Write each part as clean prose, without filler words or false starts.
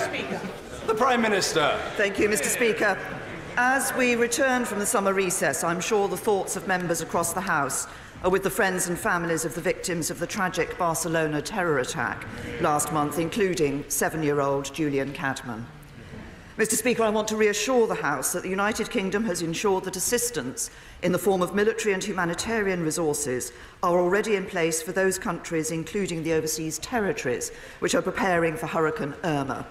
Speaker. The Prime Minister. Thank you, Mr. Speaker. As we return from the summer recess, I'm sure the thoughts of members across the House are with the friends and families of the victims of the tragic Barcelona terror attack last month, including 7-year-old Julian Cadman. Mr. Speaker, I want to reassure the House that the United Kingdom has ensured that assistance in the form of military and humanitarian resources are already in place for those countries, including the overseas territories, which are preparing for Hurricane Irma.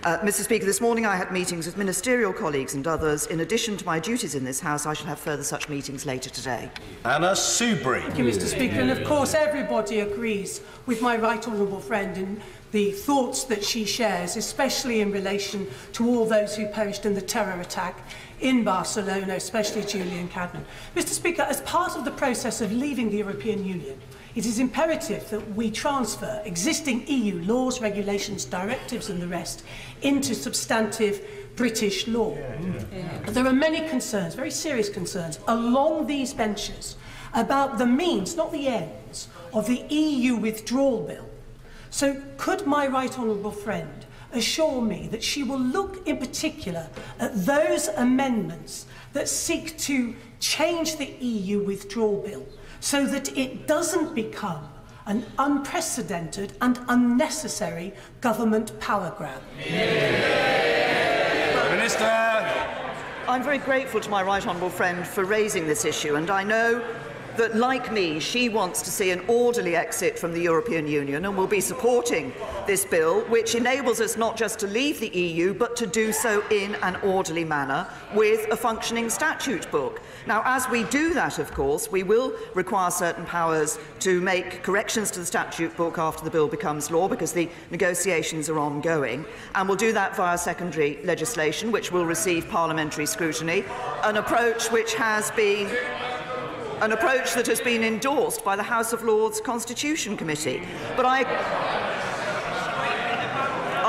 Mr. Speaker, this morning I had meetings with ministerial colleagues and others. In addition to my duties in this House, I shall have further such meetings later today. Anna Soubry. Thank you, Mr. Speaker. And of course, everybody agrees with my right honourable friend in the thoughts that she shares, especially in relation to all those who perished in the terror attack in Barcelona, especially Julian Cadman. Mr. Speaker, as part of the process of leaving the European Union, it is imperative that we transfer existing EU laws, regulations, directives and the rest into substantive British law. But there are many concerns, very serious concerns, along these benches about the means, not the ends, of the EU withdrawal bill. So could my right honourable friend assure me that she will look in particular at those amendments that seek to change the EU withdrawal bill so that it doesn't become an unprecedented and unnecessary government power grab? Minister. I'm very grateful to my right honourable friend for raising this issue, and I know that, like me, she wants to see an orderly exit from the European Union and will be supporting this bill, which enables us not just to leave the EU, but to do so in an orderly manner with a functioning statute book. Now, as we do that, of course, we will require certain powers to make corrections to the statute book after the bill becomes law, because the negotiations are ongoing, and we'll do that via secondary legislation, which will receive parliamentary scrutiny, an approach that has been endorsed by the House of Lords Constitution Committee. But I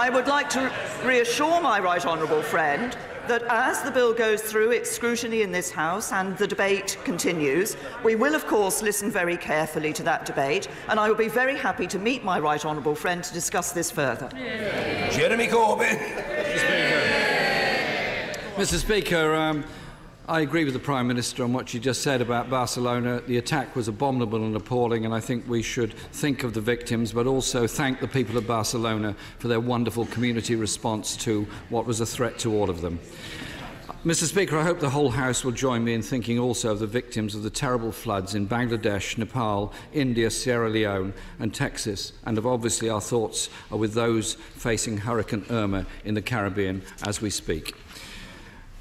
would like to reassure my right honourable friend that as the bill goes through its scrutiny in this House and the debate continues, we will of course listen very carefully to that debate, and I will be very happy to meet my right honourable friend to discuss this further. Jeremy Corbyn. Mr. Speaker, I agree with the Prime Minister on what she just said about Barcelona. The attack was abominable and appalling, and I think we should think of the victims, but also thank the people of Barcelona for their wonderful community response to what was a threat to all of them. Mr. Speaker, I hope the whole House will join me in thinking also of the victims of the terrible floods in Bangladesh, Nepal, India, Sierra Leone and Texas, and obviously our thoughts are with those facing Hurricane Irma in the Caribbean as we speak.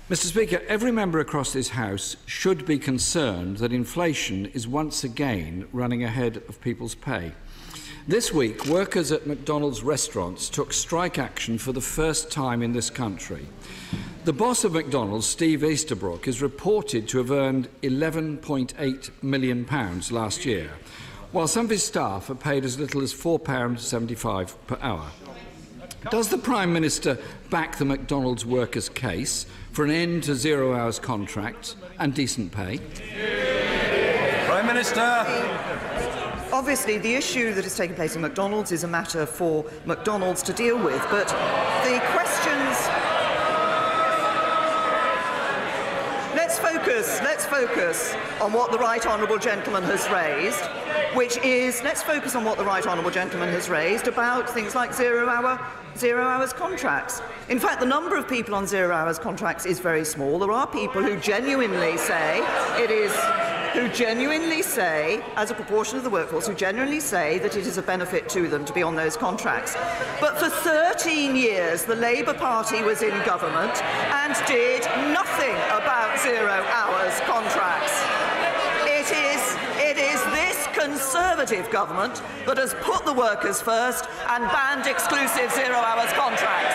Mr. Speaker, every member across this House should be concerned that inflation is once again running ahead of people's pay. This week, workers at McDonald's restaurants took strike action for the first time in this country. The boss of McDonald's, Steve Easterbrook, is reported to have earned £11.8 million last year, while some of his staff are paid as little as £4.75 per hour. Does the Prime Minister back the McDonald's workers' case for an end to 0 hours contracts and decent pay? Prime Minister. Obviously, the issue that has taken place in McDonald's is a matter for McDonald's to deal with, but the questions... Let's focus on what the right honourable gentleman has raised, which is, let's focus on what the right honourable gentleman has raised about things like zero hours contracts. In fact, the number of people on 0 hours contracts is very small. There are people who genuinely say as a proportion of the workforce, who genuinely say that it is a benefit to them to be on those contracts. But for 13 years, the Labour Party was in government and did nothing about 0 hours contracts. It is this Conservative government that has put the workers first and banned exclusive 0 hours contracts.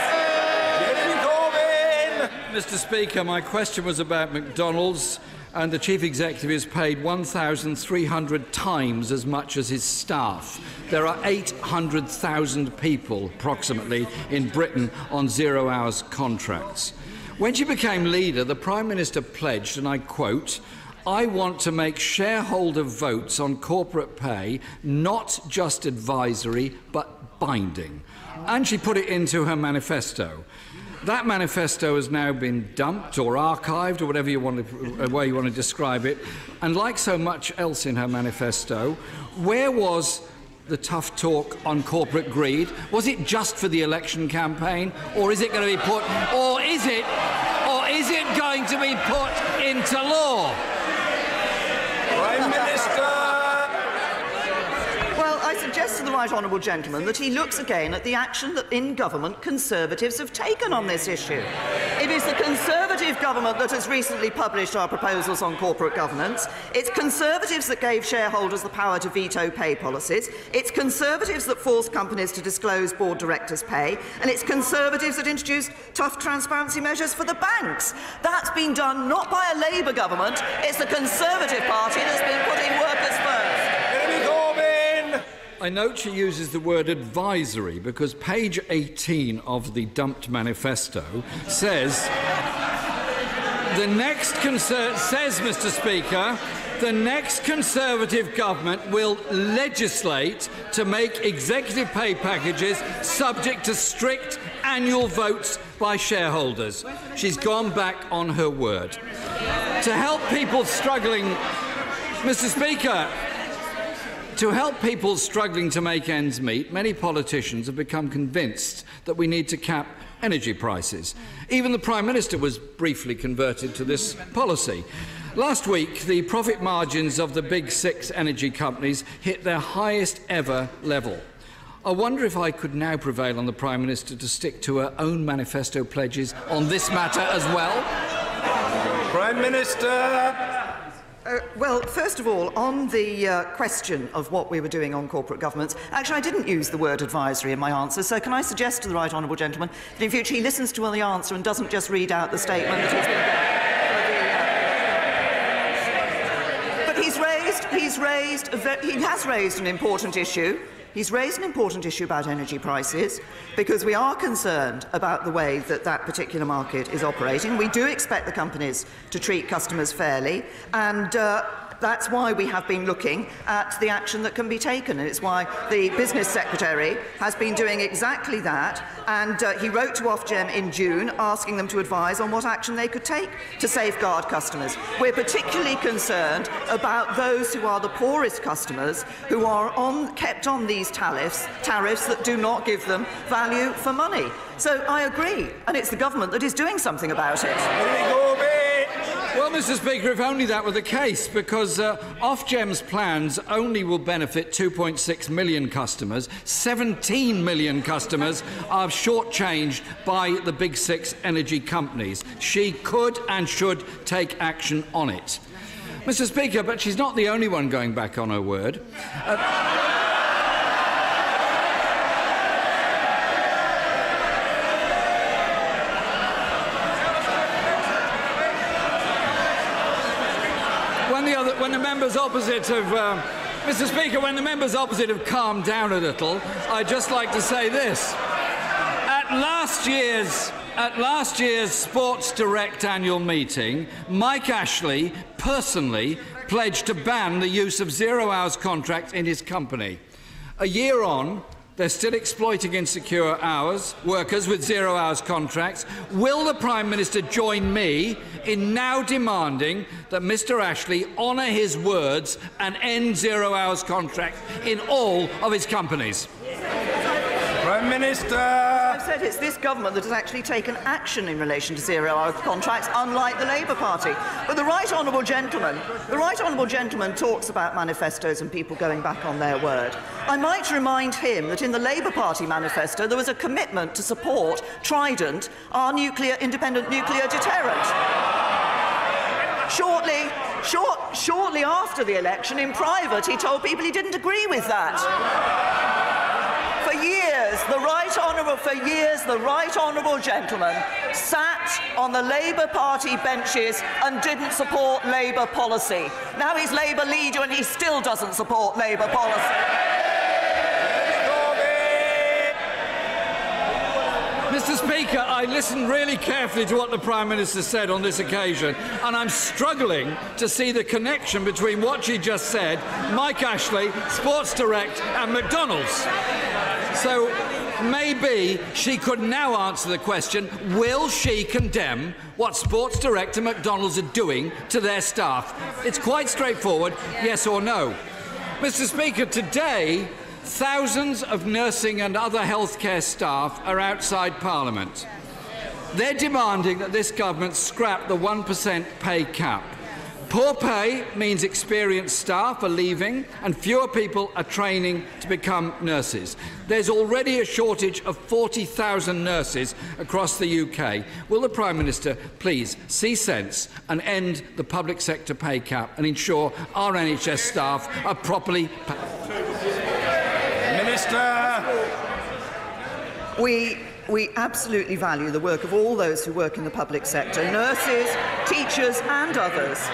Mr. Speaker, my question was about McDonald's, and the Chief Executive is paid 1,300 times as much as his staff. There are 800,000 people, approximately, in Britain on 0 hours contracts. When she became leader, the Prime Minister pledged, and I quote, "I want to make shareholder votes on corporate pay not just advisory, but binding. And she put it into her manifesto. That manifesto has now been dumped or archived, or whatever way you want to describe it. And like so much else in her manifesto, where was the tough talk on corporate greed? Was it just for the election campaign, or is it going to be put, or is it going to be put into law? Prime Minister! Well, I suggest to the right honourable gentleman that he looks again at the action that in government Conservatives have taken on this issue. It is the Conservative government that has recently published our proposals on corporate governance. It's Conservatives that gave shareholders the power to veto pay policies. It's Conservatives that forced companies to disclose board directors' pay. And it's Conservatives that introduced tough transparency measures for the banks. That's been done not by a Labour government. It's the Conservative Party that's been putting workers first. I note she uses the word advisory because page 18 of the dumped manifesto says, Mr. Speaker, the next Conservative government will legislate to make executive pay packages subject to strict annual votes by shareholders. She's gone back on her word. To help people struggling, Mr. Speaker, to help people struggling to make ends meet, many politicians have become convinced that we need to cap energy prices. Even the Prime Minister was briefly converted to this policy. Last week, the profit margins of the big 6 energy companies hit their highest ever level. I wonder if I could now prevail on the Prime Minister to stick to her own manifesto pledges on this matter as well. Prime Minister! Well, first of all, on the question of what we were doing on corporate governance, actually I didn't use the word advisory in my answer, so can I suggest to the right honourable gentleman that in future he listens to the answer and doesn't just read out the statement that he's been But he has raised an important issue. He's raised an important issue about energy prices because we are concerned about the way that that particular market is operating. We do expect the companies to treat customers fairly, and that's why we have been looking at the action that can be taken, and it's why the Business Secretary has been doing exactly that, and he wrote to Ofgem in June asking them to advise on what action they could take to safeguard customers. We're particularly concerned about those who are the poorest customers who are kept on these tariffs that do not give them value for money. So I agree, and it's the government that is doing something about it. Well, Mr. Speaker, if only that were the case, because Ofgem's plans only will benefit 2.6 million customers. 17 million customers are shortchanged by the big 6 energy companies. She could and should take action on it. Mr. Speaker, but she's not the only one going back on her word. When the members opposite have, Mr. Speaker, when the members opposite have calmed down a little, I'd just like to say this. At last year's Sports Direct annual meeting, Mike Ashley personally pledged to ban the use of 0 hours contracts in his company. A year on, they're still exploiting insecure workers with 0 hours contracts. Will the Prime Minister join me in now demanding that Mr. Ashley honour his words and end 0 hours contracts in all of his companies? Prime Minister! I've said it's this government that has actually taken action in relation to 0 hour contracts, unlike the Labour Party. But the right honourable gentleman talks about manifestos and people going back on their word. I might remind him that in the Labour Party manifesto there was a commitment to support Trident, our independent nuclear deterrent. Shortly after the election, in private, he told people he didn't agree with that. For years, the right honourable gentleman sat on the Labour Party benches and didn't support Labour policy. Now he's Labour leader and he still doesn't support Labour policy. Mr. Speaker, I listened really carefully to what the Prime Minister said on this occasion, and I'm struggling to see the connection between what she just said, Mike Ashley, Sports Direct and McDonald's. So maybe she could now answer the question, will she condemn what Sports Director McDonald's are doing to their staff? It's quite straightforward, yes or no. Mr. Speaker, today, thousands of nursing and other healthcare staff are outside Parliament. They're demanding that this government scrap the 1% pay cap. Poor pay means experienced staff are leaving and fewer people are training to become nurses. There's already a shortage of 40,000 nurses across the UK. Will the Prime Minister please see sense and end the public sector pay cap and ensure our NHS staff are properly paid? Minister! We absolutely value the work of all those who work in the public sector, nurses, teachers and others,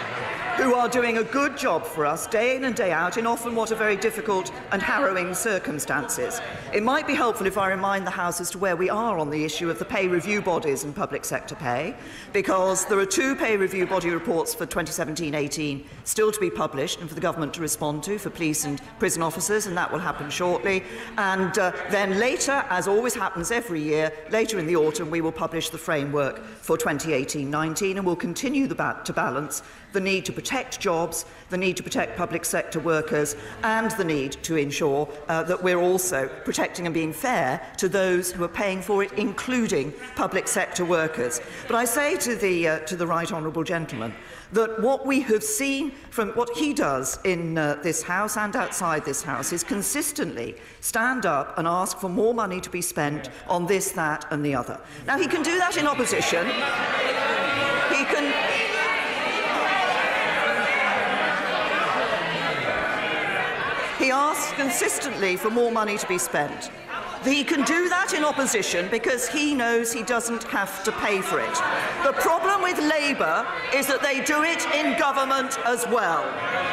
who are doing a good job for us day in and day out in often what are very difficult and harrowing circumstances. It might be helpful if I remind the House as to where we are on the issue of the pay review bodies and public sector pay, because there are 2 pay review body reports for 2017-18 still to be published and for the government to respond to for police and prison officers, and that will happen shortly. And then later, as always happens every year, later in the autumn we will publish the framework for 2018-19, and we'll continue to balance the need to protect jobs, the need to protect public sector workers, and the need to ensure that we're also protecting and being fair to those who are paying for it, including public sector workers. But I say to the right honourable gentleman that what we have seen from what he does in this House and outside this House is consistently stand up and ask for more money to be spent on this, that and the other. Now, he can do that in opposition. He asks consistently for more money to be spent. He can do that in opposition because he knows he doesn't have to pay for it. The problem with Labour is that they do it in government as well.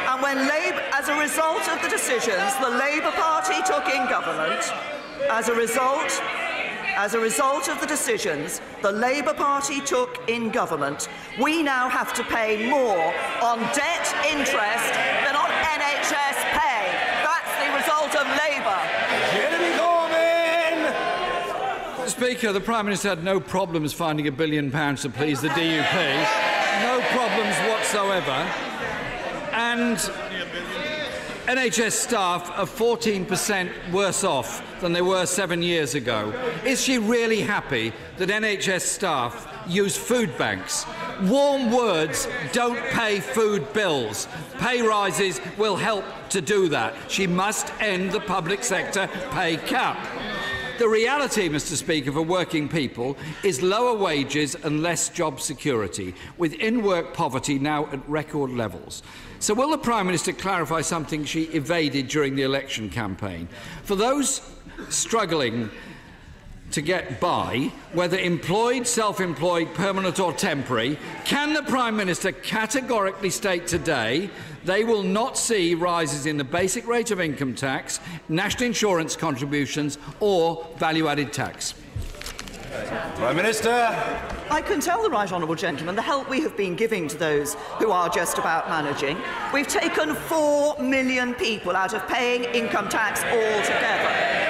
And when Labour, as a result of the decisions the Labour Party took in government, as a result of the decisions the Labour Party took in government, we now have to pay more on debt interest than on NHS pay. That's the result of Labour. Speaker, the Prime Minister had no problems finding £1 billion to please the DUP. No problems whatsoever. And NHS staff are 14% worse off than they were 7 years ago. Is she really happy that NHS staff use food banks? Warm words don't pay food bills. Pay rises will help to do that. She must end the public sector pay cap. The reality, Mr. Speaker, for working people is lower wages and less job security, with in-work poverty now at record levels. So will the Prime Minister clarify something she evaded during the election campaign? For those struggling to get by, whether employed, self-employed, permanent or temporary, can the Prime Minister categorically state today they will not see rises in the basic rate of income tax, national insurance contributions or value-added tax? Prime Minister. I can tell the right honourable gentleman the help we have been giving to those who are just about managing. We've taken 4 million people out of paying income tax altogether.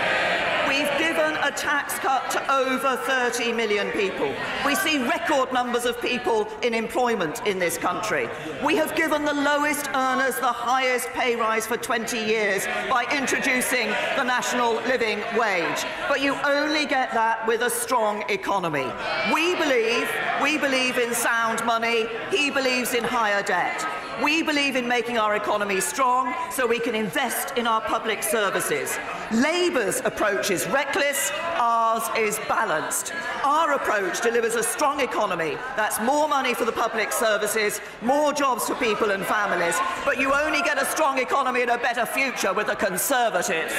We've given a tax cut to over 30 million people. We see record numbers of people in employment in this country. We have given the lowest earners the highest pay rise for 20 years by introducing the national living wage. But you only get that with a strong economy. We believe in sound money. He believes in higher debt. We believe in making our economy strong so we can invest in our public services. Labour's approach is reckless, ours is balanced. Our approach delivers a strong economy. That's more money for the public services, more jobs for people and families. But you only get a strong economy and a better future with the Conservatives.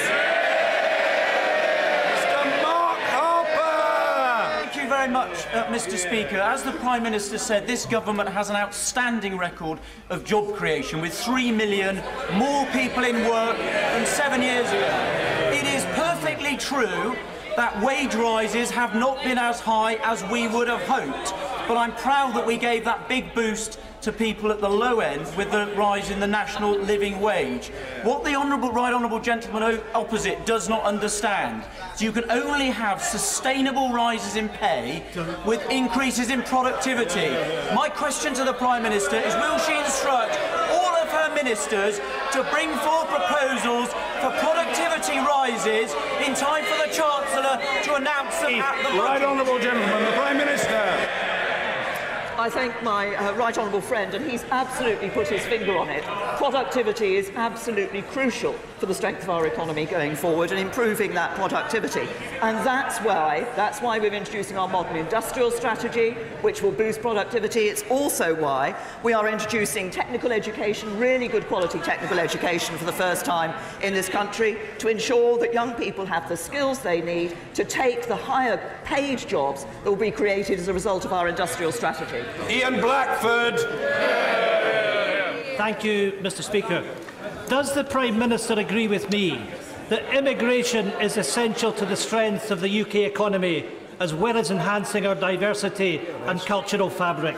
Thank you very much, Mr. Speaker. As the Prime Minister said, this government has an outstanding record of job creation, with 3 million more people in work than 7 years ago. It is perfectly true that wage rises have not been as high as we would have hoped, but I'm proud that we gave that big boost to people at the low end with the rise in the national living wage. What the right honourable gentleman opposite does not understand is you can only have sustainable rises in pay with increases in productivity. My question to the Prime Minister is, will she instruct all of her ministers to bring forth proposals for productivity rises in time for the Chancellor to announce them at the Right honourable gentleman, the Prime Minister. I thank my right honourable friend, and he's absolutely put his finger on it. Productivity is absolutely crucial for the strength of our economy going forward and improving that productivity. And that's why we're introducing our modern industrial strategy, which will boost productivity. It's also why we are introducing technical education, really good quality technical education for the first time in this country, to ensure that young people have the skills they need to take the higher paid jobs that will be created as a result of our industrial strategy. Ian Blackford. Thank you, Mr. Speaker. Does the Prime Minister agree with me that immigration is essential to the strength of the UK economy, as well as enhancing our diversity and cultural fabric?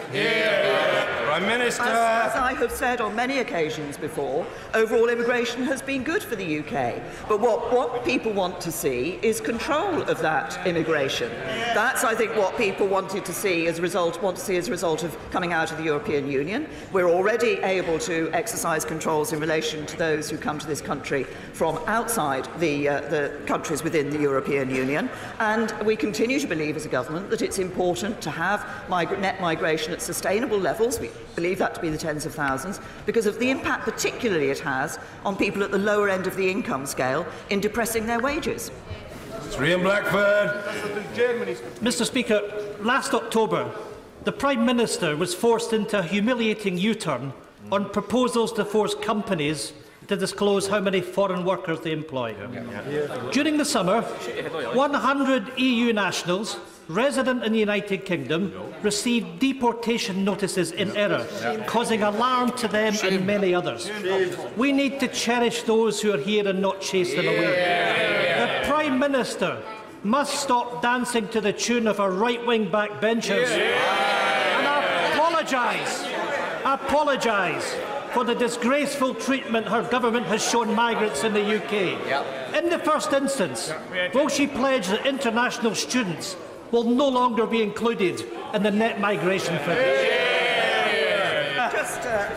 Prime Minister. As I have said on many occasions before, overall immigration has been good for the UK. But what people want to see is control of that immigration. That's, I think, what people wanted to see as a result of coming out of the European Union. We're already able to exercise controls in relation to those who come to this country from outside the countries within the European Union. And we continue to believe as a government that it's important to have net migration at sustainable levels. We believe that to be the tens of thousands, because of the impact particularly it has on people at the lower end of the income scale in depressing their wages. Ian Blackford. Mr. Speaker, last October, the Prime Minister was forced into a humiliating U-turn on proposals to force companies to disclose how many foreign workers they employ. During the summer, 100 EU nationals resident in the United Kingdom received deportation notices in error, causing alarm to them and many others. We need to cherish those who are here and not chase them away. The Prime Minister must stop dancing to the tune of her right-wing backbenchers and apologise for the disgraceful treatment her government has shown migrants in the UK. In the first instance, will she pledge that international students will no longer be included in the net migration figures?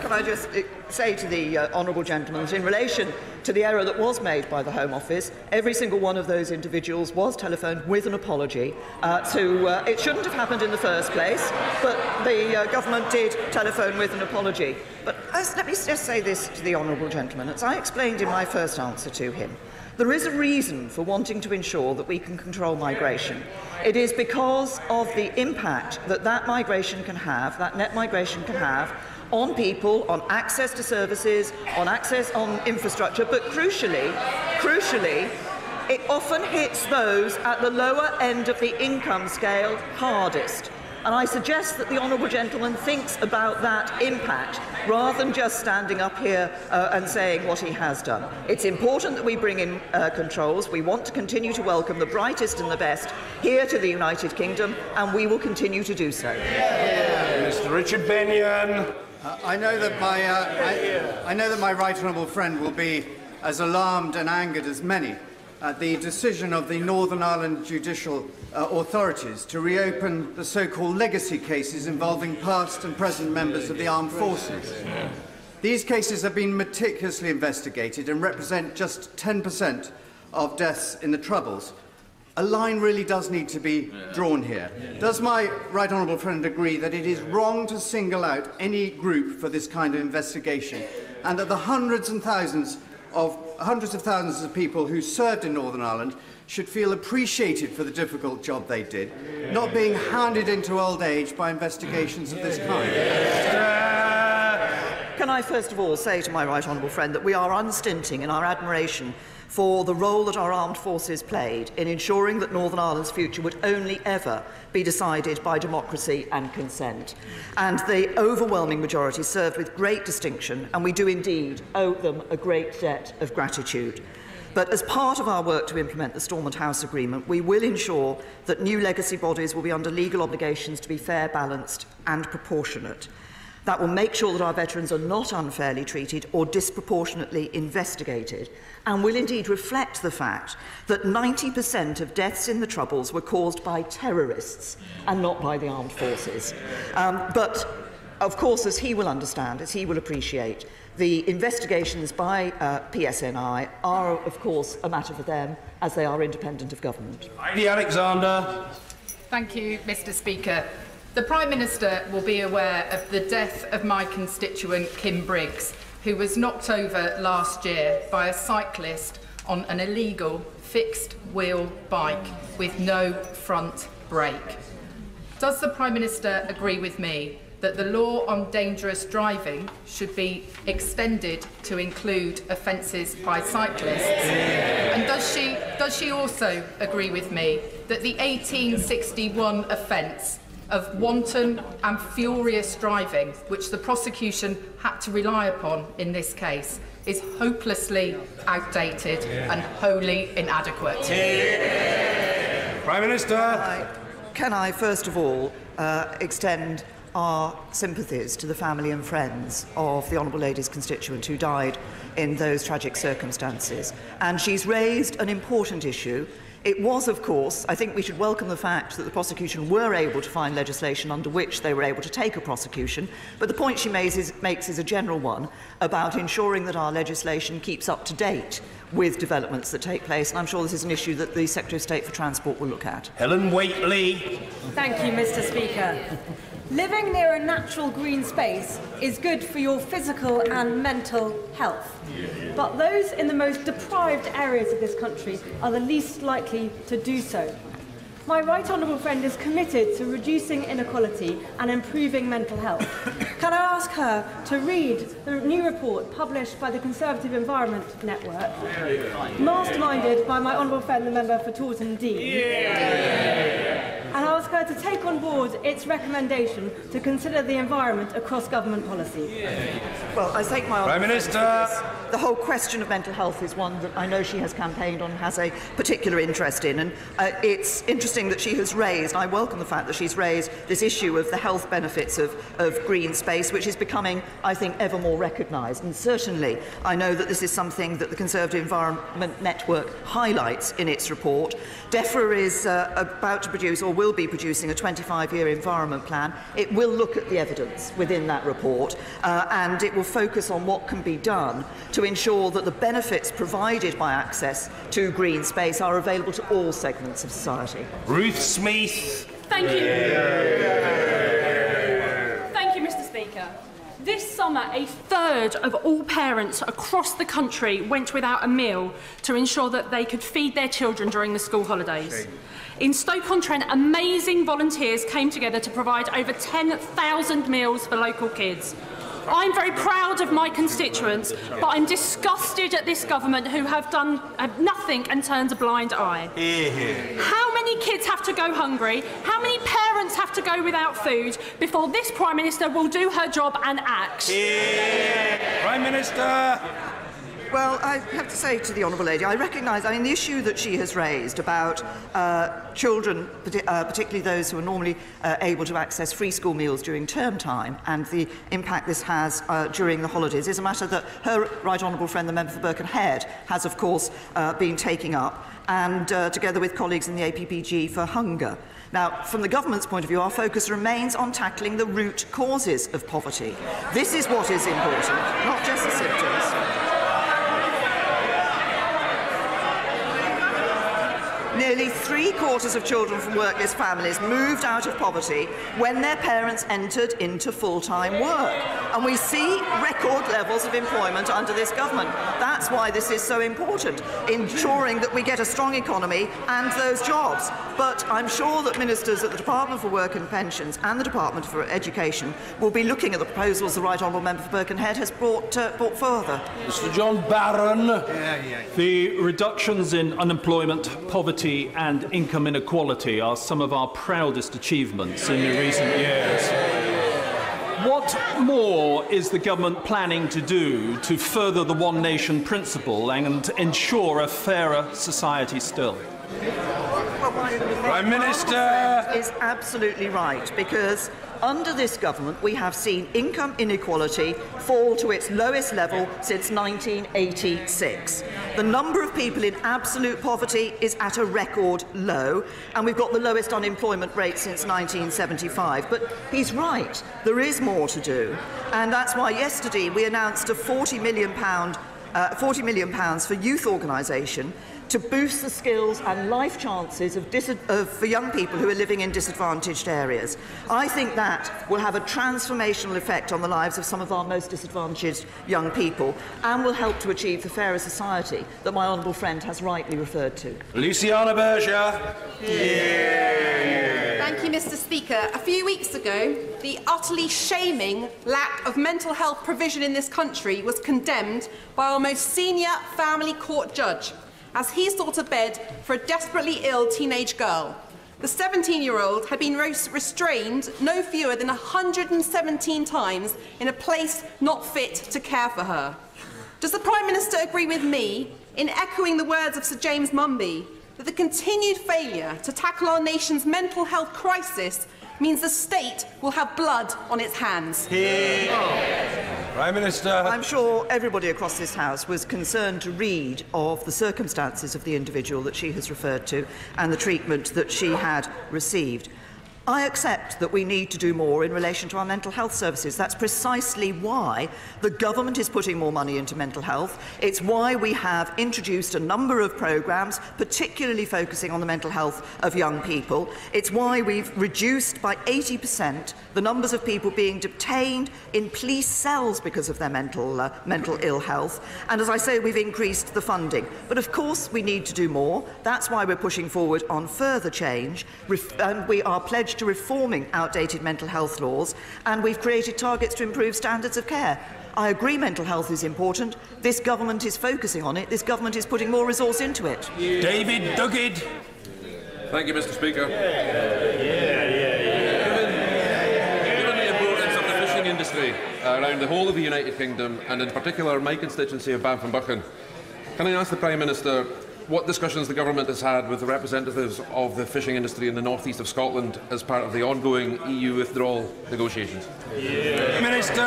Can I just say to the honourable gentleman that in relation to the error that was made by the Home Office, every single one of those individuals was telephoned with an apology. It shouldn't have happened in the first place, but the government did telephone with an apology. But let me just say this to the honourable gentleman. As I explained in my first answer to him, there is a reason for wanting to ensure that we can control migration. It is because of the impact that that migration can have, that net migration can have, on people, on access to services, on infrastructure, but crucially, it often hits those at the lower end of the income scale hardest. And I suggest that the honourable gentleman thinks about that impact rather than just standing up here and saying what he has done. It's important that we bring in controls. We want to continue to welcome the brightest and the best here to the United Kingdom, and we will continue to do so. Mr. Richard Benyon. I know that my right honourable friend will be as alarmed and angered as many at the decision of the Northern Ireland judicial authorities to reopen the so-called legacy cases involving past and present members of the armed forces. These cases have been meticulously investigated and represent just 10% of deaths in the Troubles. A line really does need to be drawn here. Does my right honourable friend agree that it is wrong to single out any group for this kind of investigation, and that the hundreds of thousands of people who served in Northern Ireland should feel appreciated for the difficult job they did, not being hounded into old age by investigations of this kind? Can I first of all say to my right honourable friend that we are unstinting in our admiration for the role that our armed forces played in ensuring that Northern Ireland's future would only ever be decided by democracy and consent. And the overwhelming majority served with great distinction, and we do indeed owe them a great debt of gratitude. But as part of our work to implement the Stormont House Agreement, we will ensure that new legacy bodies will be under legal obligations to be fair, balanced and proportionate. that will make sure that our veterans are not unfairly treated or disproportionately investigated, and will indeed reflect the fact that 90% of deaths in the Troubles were caused by terrorists and not by the armed forces. But, of course, as he will understand, as he will appreciate, the investigations by PSNI are, of course, a matter for them, as they are independent of government. Lady Alexander. Thank you, Mr. Speaker. The Prime Minister will be aware of the death of my constituent Kim Briggs, who was knocked over last year by a cyclist on an illegal fixed-wheel bike with no front brake. Does the Prime Minister agree with me that the law on dangerous driving should be extended to include offences by cyclists? And does she also agree with me that the 1861 offence of wanton and furious driving, which the prosecution had to rely upon in this case, is hopelessly outdated and wholly inadequate? Prime Minister. Can I first of all extend our sympathies to the family and friends of the Honourable Lady's constituent who died in those tragic circumstances. And she's raised an important issue. It was, of course, I think we should welcome the fact that the prosecution were able to find legislation under which they were able to take a prosecution, but the point she makes is a general one about ensuring that our legislation keeps up to date with developments that take place, and I'm sure this is an issue that the Secretary of State for Transport will look at. Helen Whately. Thank you, Mr. Speaker. Living near a natural green space is good for your physical and mental health. But those in the most deprived areas of this country are the least likely to do so. My right honourable friend is committed to reducing inequality and improving mental health. Can I ask her to read the new report published by the Conservative Environment Network, masterminded by my honourable friend, the member for Taunton Dean, and ask her to take on board its recommendation to consider the environment across government policy? Well, I thank my Prime Minister. The whole question of mental health is one that I know she has campaigned on and has a particular interest in, and it's interesting that she has raised, I welcome the fact that she's raised this issue of the health benefits of green space, which is becoming, I think, ever more recognised. And certainly I know that this is something that the Conservative Environment Network highlights in its report. DEFRA is about to produce, or will be producing, a 25-year environment plan. It will look at the evidence within that report, and it will focus on what can be done to ensure that the benefits provided by access to green space are available to all segments of society. Ruth Smith. Thank you. Thank you, Mr. Speaker. This summer, a third of all parents across the country went without a meal to ensure that they could feed their children during the school holidays. In Stoke-on-Trent, amazing volunteers came together to provide over 10,000 meals for local kids. I'm very proud of my constituents, but I'm disgusted at this government who have done nothing and turned a blind eye. How many kids have to go hungry? How many parents have to go without food before this Prime Minister will do her job and act? Prime Minister. Well, I have to say to the Honourable Lady, I recognise, the issue that she has raised about children, particularly those who are normally able to access free school meals during term time, and the impact this has during the holidays, is a matter that her Right Honourable friend, the member for Birkenhead, has, of course, been taking up, and together with colleagues in the APPG for Hunger. Now, from the government's point of view, our focus remains on tackling the root causes of poverty. This is what is important, not just the symptoms. Nearly 3/4 of children from workless families moved out of poverty when their parents entered into full-time work. And we see record levels of employment under this government. That's why this is so important, ensuring that we get a strong economy and those jobs. But I'm sure that ministers at the Department for Work and Pensions and the Department for Education will be looking at the proposals the Right Honourable Member for Birkenhead has brought further. Mr. John Barron. The reductions in unemployment, poverty and income inequality are some of our proudest achievements in the recent years. What more is the government planning to do to further the one nation principle and ensure a fairer society still? Prime Minister is absolutely right, because under this government we have seen income inequality fall to its lowest level since 1986. The number of people in absolute poverty is at a record low, and we've got the lowest unemployment rate since 1975. But he's right, there is more to do, and that's why yesterday we announced a £40 million for youth organisation to boost the skills and life chances for young people who are living in disadvantaged areas. I think that will have a transformational effect on the lives of some of our most disadvantaged young people and will help to achieve the fairer society that my honourable friend has rightly referred to. Luciana Berger. Thank you, Mr. Speaker. A few weeks ago, the utterly shaming lack of mental health provision in this country was condemned by our most senior family court judge, as he sought a bed for a desperately ill teenage girl. The 17-year-old had been restrained no fewer than 117 times in a place not fit to care for her. Does the Prime Minister agree with me in echoing the words of Sir James Mumby that the continued failure to tackle our nation's mental health crisis means the state will have blood on its hands? Prime Minister. I'm sure everybody across this House was concerned to read of the circumstances of the individual that she has referred to and the treatment that she had received. I accept that we need to do more in relation to our mental health services. That's precisely why the government is putting more money into mental health. It's why we have introduced a number of programmes, particularly focusing on the mental health of young people. It's why we've reduced by 80% the numbers of people being detained in police cells because of their mental ill health. And as I say, we've increased the funding. But of course we need to do more. That's why we're pushing forward on further change. And we are pledged to reforming outdated mental health laws, and we've created targets to improve standards of care. I agree mental health is important. This government is focusing on it. This government is putting more resource into it. David Duguid. Thank you, Mr. Speaker. Given the importance of the fishing industry around the whole of the United Kingdom, and in particular my constituency of Banff-and-Buchan, can I ask the Prime Minister what discussions the government has had with the representatives of the fishing industry in the north east of Scotland as part of the ongoing EU withdrawal negotiations? Minister.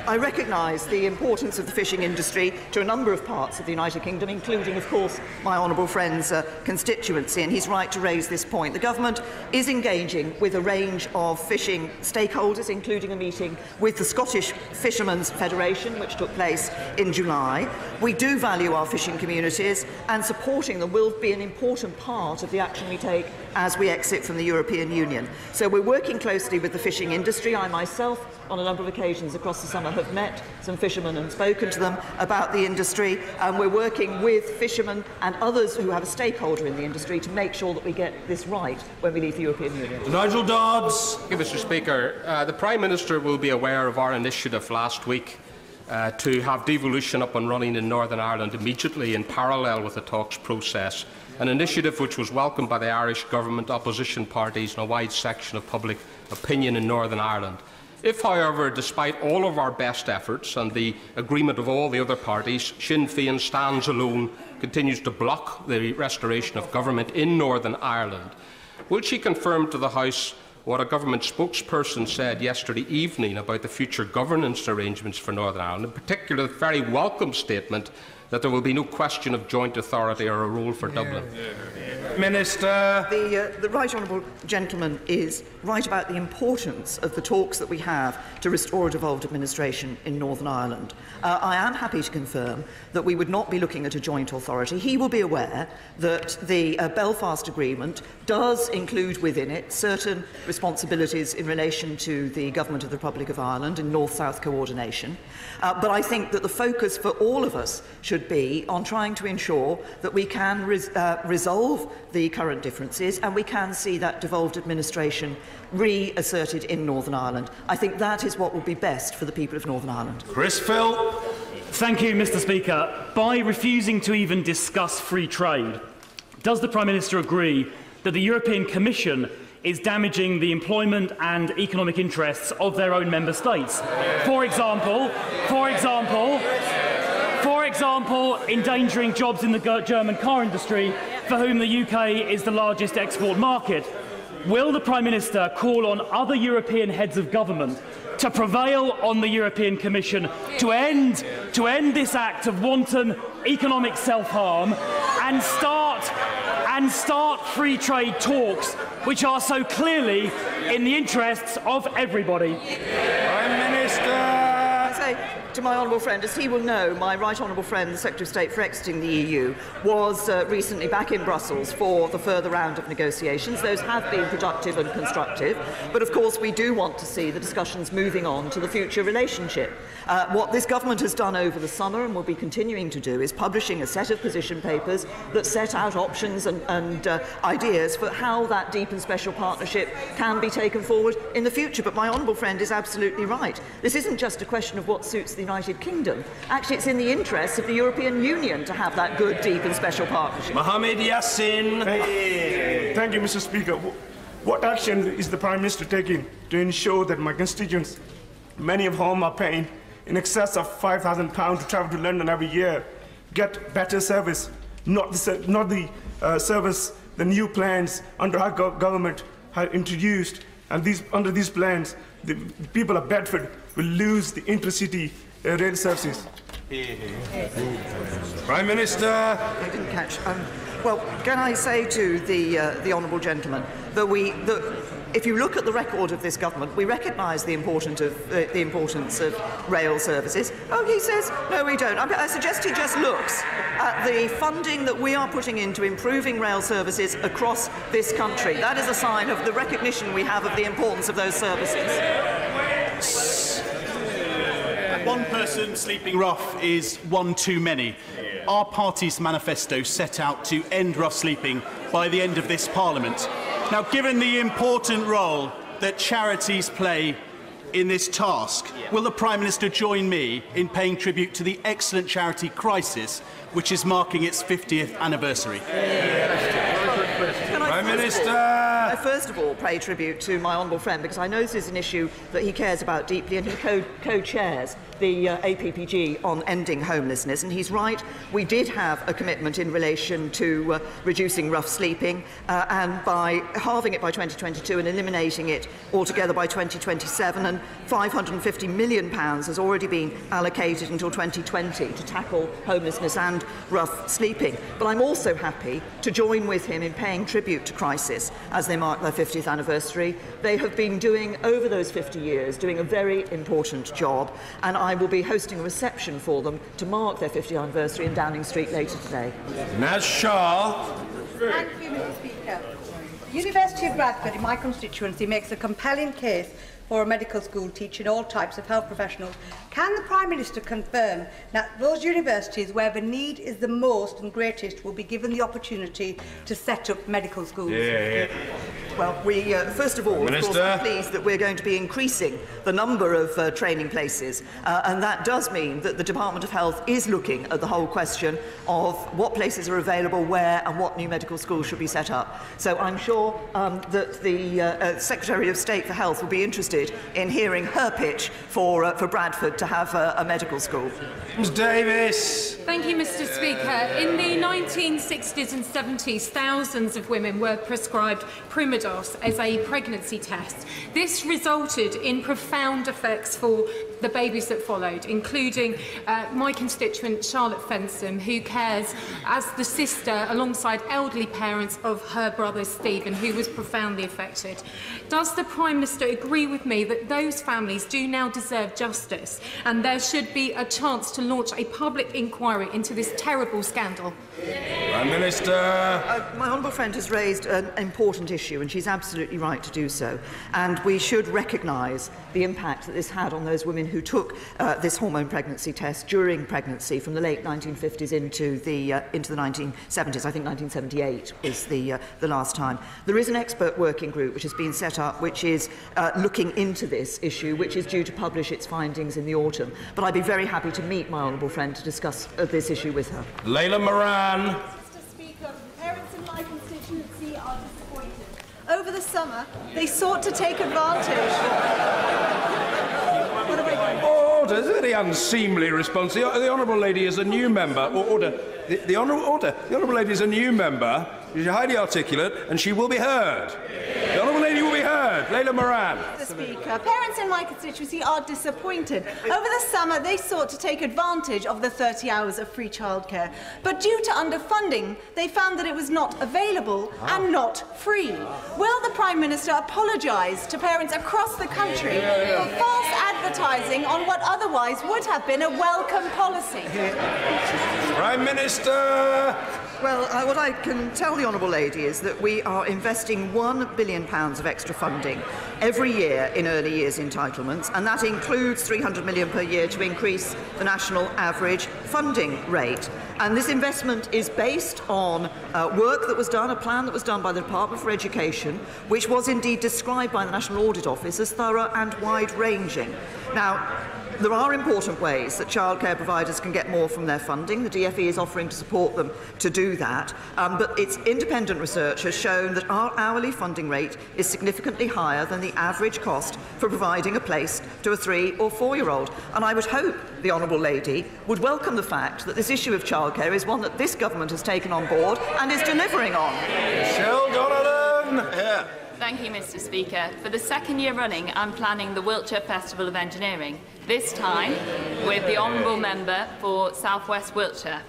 I recognise the importance of the fishing industry to a number of parts of the United Kingdom, including, of course, my honourable friend's constituency, and he's right to raise this point. The government is engaging with a range of fishing stakeholders, including a meeting with the Scottish Fishermen's Federation, which took place in July. We do value our fishing communities, and supporting them will be an important part of the action we take as we exit from the European Union. So we're working closely with the fishing industry. I myself, on a number of occasions across the summer, have met some fishermen and spoken to them about the industry, and we're working with fishermen and others who have a stakeholder in the industry to make sure that we get this right when we leave the European Union. Nigel Dodds. Thank you, Mr. Speaker. The Prime Minister will be aware of our initiative last week to have devolution up and running in Northern Ireland immediately in parallel with the talks process, an initiative which was welcomed by the Irish Government, opposition parties and a wide section of public opinion in Northern Ireland. If, however, despite all of our best efforts and the agreement of all the other parties, Sinn Féin stands alone, continues to block the restoration of government in Northern Ireland, will she confirm to the House what a government spokesperson said yesterday evening about the future governance arrangements for Northern Ireland, in particular the very welcome statement that there will be no question of joint authority or a role for Dublin? Minister. The right honourable gentleman is right about the importance of the talks that we have to restore a devolved administration in Northern Ireland. I am happy to confirm that we would not be looking at a joint authority. He will be aware that the Belfast Agreement does include within it certain responsibilities in relation to the Government of the Republic of Ireland and North-South coordination. But I think that the focus for all of us should be on trying to ensure that we can resolve the current differences and we can see that devolved administration reasserted in Northern Ireland. I think that is what will be best for the people of Northern Ireland. Chris Phil. Thank you, Mr. Speaker. By refusing to even discuss free trade, does the Prime Minister agree that the European Commission is damaging the employment and economic interests of their own member states? For example, endangering jobs in the German car industry for whom the UK is the largest export market. Will the Prime Minister call on other European heads of government to prevail on the European Commission to end this act of wanton economic self-harm and start free trade talks which are so clearly in the interests of everybody? Prime Minister! To my honourable friend, as he will know, my right honourable friend, the Secretary of State for exiting the EU, was recently back in Brussels for the further round of negotiations. Those have been productive and constructive, but of course we do want to see the discussions moving on to the future relationship. What this government has done over the summer and will be continuing to do is publishing a set of position papers that set out options and ideas for how that deep and special partnership can be taken forward in the future. But my honourable friend is absolutely right. This isn't just a question of what suits the United Kingdom. Actually, it's in the interests of the European Union to have that good, deep and special partnership. Mohamed Yassin. Thank you, Mr. Speaker. What action is the Prime Minister taking to ensure that my constituents, many of whom are paying in excess of £5,000 to travel to London every year, get better service, not the service the new plans under our government have introduced? And under these plans, the people of Bedford will lose the intercity rail services. Prime Minister. I didn't catch. Well, can I say to the honourable gentleman that if you look at the record of this government, we recognise the importance of rail services. Oh, he says, no, we don't. I suggest he just looks at the funding that we are putting into improving rail services across this country. That is a sign of the recognition we have of the importance of those services. One person sleeping rough is one too many. Our party's manifesto set out to end rough sleeping by the end of this Parliament. Now, given the important role that charities play in this task, will the Prime Minister join me in paying tribute to the excellent charity Crisis, which is marking its 50th anniversary? Prime Minister! I first of all pay tribute to my honourable friend, because I know this is an issue that he cares about deeply, and he co-chairs the APPG on ending homelessness. And he's right, we did have a commitment in relation to reducing rough sleeping, and by halving it by 2022 and eliminating it altogether by 2027, and £550 million has already been allocated until 2020 to tackle homelessness and rough sleeping. But I'm also happy to join with him in paying tribute to Crisis as they mark their 50th anniversary. They have been doing, over those 50 years, doing a very important job, and I will be hosting a reception for them to mark their 50th anniversary in Downing Street later today. Naz Shah. Thank you, Mr. Speaker. The University of Bradford in my constituency makes a compelling case for a medical school teaching all types of health professionals. Can the Prime Minister confirm that those universities where the need is the most and greatest will be given the opportunity to set up medical schools? Well, we, first of all, of course, I'm pleased that we're going to be increasing the number of training places, and that does mean that the Department of Health is looking at the whole question of what places are available where and what new medical schools should be set up. So I'm sure that the Secretary of State for Health will be interested in hearing her pitch for Bradford to have a medical school. Ms Davis. Thank you, Mr. Speaker. In the 1960s and 70s, thousands of women were prescribed Primados as a pregnancy test. This resulted in profound effects for the babies that followed, including my constituent Charlotte Fensom, who cares as the sister alongside elderly parents of her brother Stephen, who was profoundly affected. Does the Prime Minister agree with me that those families do now deserve justice, and there should be a chance to launch a public inquiry into this terrible scandal? Prime Minister. My honourable friend has raised an important issue, and she's absolutely right to do so. And we should recognise the impact that this had on those women who took this hormone pregnancy test during pregnancy from the late 1950s into the 1970s. I think 1978 was the last time. There is an expert working group which has been set up, which is looking into this issue, which is due to publish its findings in the autumn. But I'd be very happy to meet my honourable friend to discuss this issue with her. Layla Moran. Mr. Speaker, parents in my constituency are disappointed. Over the summer, they sought to take advantage. Order, very unseemly response. The honourable lady is a new member. Order. The Honourable Lady is a new member. She's highly articulate, and she will be heard. The Honourable Lady will be heard. Leila Moran. Mr. Speaker, parents in my constituency are disappointed. Over the summer, they sought to take advantage of the 30 hours of free childcare. But due to underfunding, they found that it was not available and not free. Will the Prime Minister apologise to parents across the country for false advertising on what otherwise would have been a welcome policy? Prime Minister. Well, what I can tell the Honourable Lady is that we are investing £1 billion of extra funding every year in early years entitlements, and that includes £300 million per year to increase the national average funding rate. And this investment is based on work that was done, a plan that was done by the Department for Education, which was indeed described by the National Audit Office as thorough and wide-ranging. Now, there are important ways that childcare providers can get more from their funding. The DfE is offering to support them to do that. But its independent research has shown that our hourly funding rate is significantly higher than the average cost for providing a place to a 3- or 4-year-old. And I would hope the Honourable Lady would welcome the fact that this issue of childcare is one that this government has taken on board and is delivering on. Michelle Donovan. Yeah. Thank you, Mr. Speaker. For the second year running, I'm planning the Wiltshire Festival of Engineering, this time with the Honourable Member for South West Wiltshire.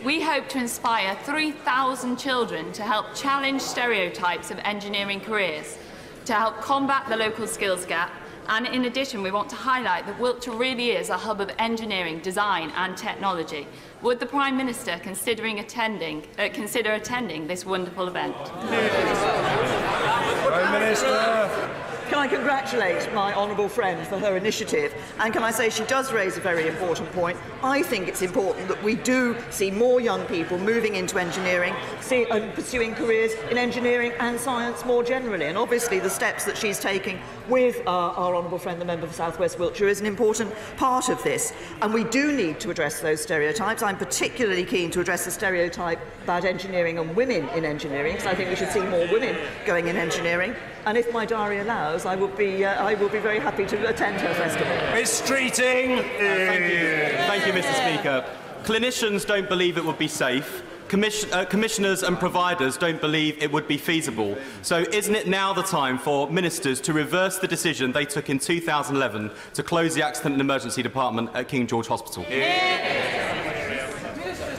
We hope to inspire 3,000 children to help challenge stereotypes of engineering careers, to help combat the local skills gap, and in addition, we want to highlight that Wiltshire really is a hub of engineering, design and technology. Would the Prime Minister consider attending this wonderful event? Prime Minister. Can I congratulate my honourable friend for her initiative, and can I say she does raise a very important point. I think it's important that we do see more young people moving into engineering, pursuing careers in engineering and science more generally, and obviously the steps that she's taking with our honourable friend, the member for South West Wiltshire, is an important part of this. And we do need to address those stereotypes. I'm particularly keen to address the stereotype about engineering and women in engineering, because I think we should see more women going in engineering. And if my diary allows, I will be very happy to attend her festival. Miss Streeting. Thank you, Mr. Speaker. Clinicians don't believe it would be safe. Commissioners and providers don't believe it would be feasible. So isn't it now the time for ministers to reverse the decision they took in 2011 to close the Accident and Emergency Department at King George Hospital? Can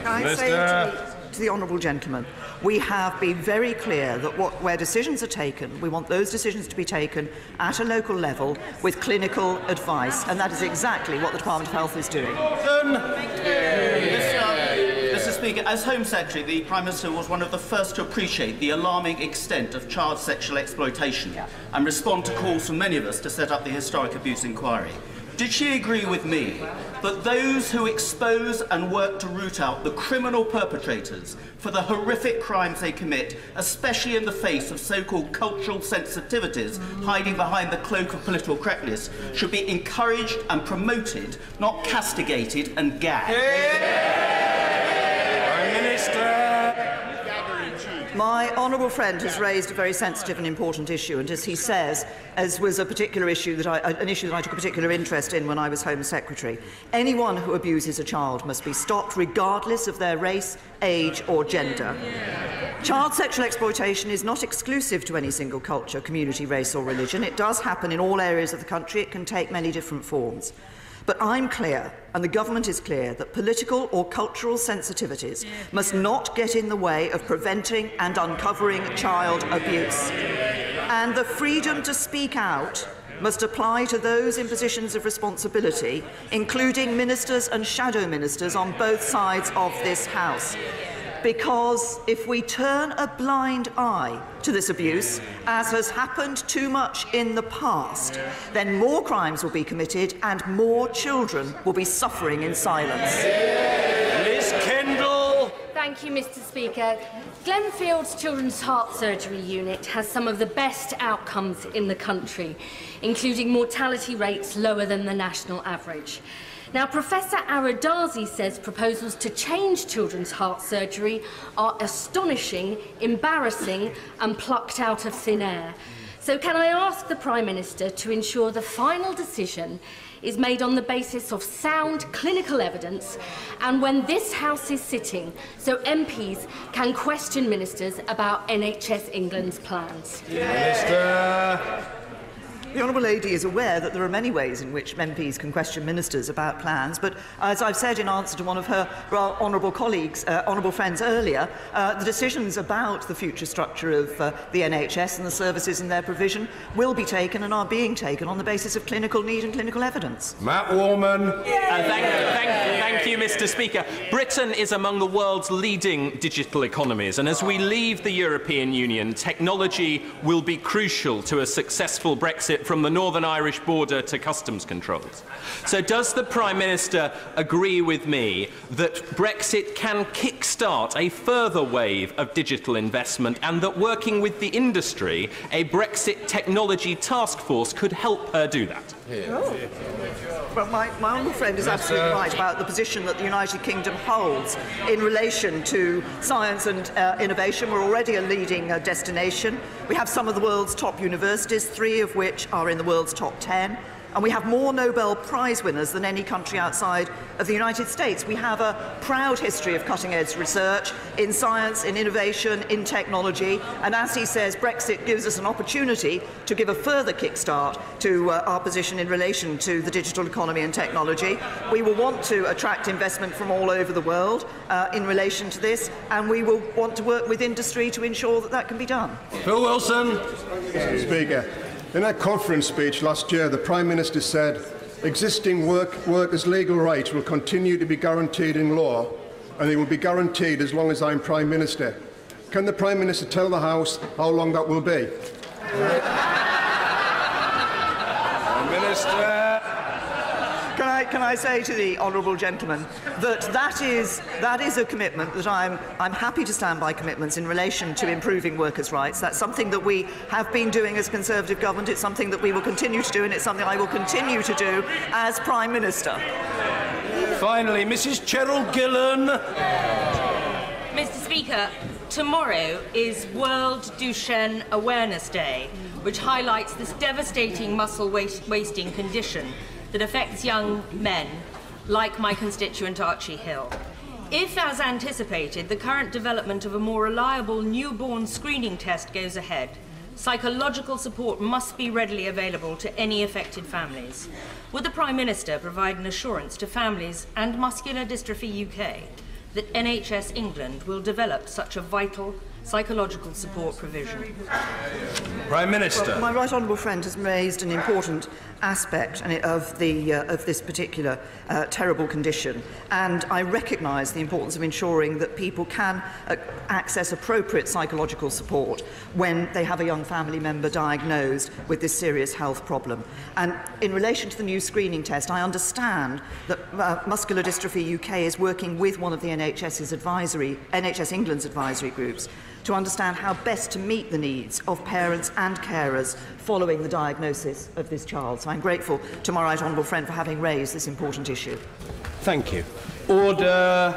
I say to the honourable gentleman, we have been very clear that where decisions are taken, we want those decisions to be taken at a local level with clinical advice, and that is exactly what the Department of Health is doing. Mr. Speaker, as Home Secretary, the Prime Minister was one of the first to appreciate the alarming extent of child sexual exploitation and respond to calls from many of us to set up the Historic Abuse Inquiry. Did she agree with me that those who expose and work to root out the criminal perpetrators for the horrific crimes they commit, especially in the face of so-called cultural sensitivities hiding behind the cloak of political correctness, should be encouraged and promoted, not castigated and gagged? Prime Minister. My honourable friend has raised a very sensitive and important issue, and as he says, as was a particular issue an issue that I took a particular interest in when I was Home Secretary. Anyone who abuses a child must be stopped regardless of their race, age or gender. Child sexual exploitation is not exclusive to any single culture, community, race or religion. It does happen in all areas of the country. It can take many different forms. But I'm clear, and the government is clear, that political or cultural sensitivities must not get in the way of preventing and uncovering child abuse. And the freedom to speak out must apply to those in positions of responsibility, including ministers and shadow ministers on both sides of this House. Because if we turn a blind eye to this abuse, as has happened too much in the past, then more crimes will be committed and more children will be suffering in silence. Liz Kendall. Thank you, Mr. Speaker. Glenfield's Children's Heart Surgery Unit has some of the best outcomes in the country, including mortality rates lower than the national average. Now, Professor Aradazi says proposals to change children's heart surgery are astonishing, embarrassing and plucked out of thin air. So So can I ask the Prime Minister to ensure the final decision is made on the basis of sound clinical evidence and when this House is sitting, so MPs can question ministers about NHS England's plans? Minister. The Honourable Lady is aware that there are many ways in which MPs can question ministers about plans, but as I've said in answer to one of her honourable colleagues, honourable friends earlier, the decisions about the future structure of the NHS and the services and their provision will be taken and are being taken on the basis of clinical need and clinical evidence. Matt Warman. Thank you, Mr. Speaker. Britain is among the world's leading digital economies, and as we leave the European Union, technology will be crucial to a successful Brexit from the Northern Irish border to customs controls. So does the Prime Minister agree with me that Brexit can kickstart a further wave of digital investment and that working with the industry, a Brexit technology task force could help her do that? Well, my honourable friend is absolutely right about the position that the United Kingdom holds in relation to science and innovation. We're already a leading destination. We have some of the world's top universities, 3 of which are in the world's top 10. And we have more Nobel Prize winners than any country outside of the United States. We have a proud history of cutting-edge research in science, in innovation, in technology. And as he says, Brexit gives us an opportunity to give a further kickstart to our position in relation to the digital economy and technology. We will want to attract investment from all over the world in relation to this, and we will want to work with industry to ensure that that can be done. Phil Wilson. Mr. Speaker. In a conference speech last year, the Prime Minister said existing workers' legal rights will continue to be guaranteed in law and they will be guaranteed as long as I'm Prime Minister. Can the Prime Minister tell the House how long that will be? Minister. Can I say to the honourable gentleman that is a commitment that I'm happy to stand by commitments in relation to improving workers' rights. That's something that we have been doing as Conservative government. It's something that we will continue to do, and it's something I will continue to do as Prime Minister. Finally, Mrs. Cheryl Gillan. Mr. Speaker, tomorrow is World Duchenne Awareness Day, which highlights this devastating muscle wasting condition that affects young men, like my constituent Archie Hill. If, as anticipated, the current development of a more reliable newborn screening test goes ahead, psychological support must be readily available to any affected families. Would the Prime Minister provide an assurance to families and Muscular Dystrophy UK that NHS England will develop such a vital psychological support provision? Prime Minister. Well, my right honourable friend has raised an important aspect of this particular terrible condition, and I recognise the importance of ensuring that people can access appropriate psychological support when they have a young family member diagnosed with this serious health problem. And in relation to the new screening test, I understand that Muscular Dystrophy UK is working with one of the NHS England's advisory groups to understand how best to meet the needs of parents and carers following the diagnosis of this child. So I'm grateful to my right honourable friend for having raised this important issue. Thank you. Order.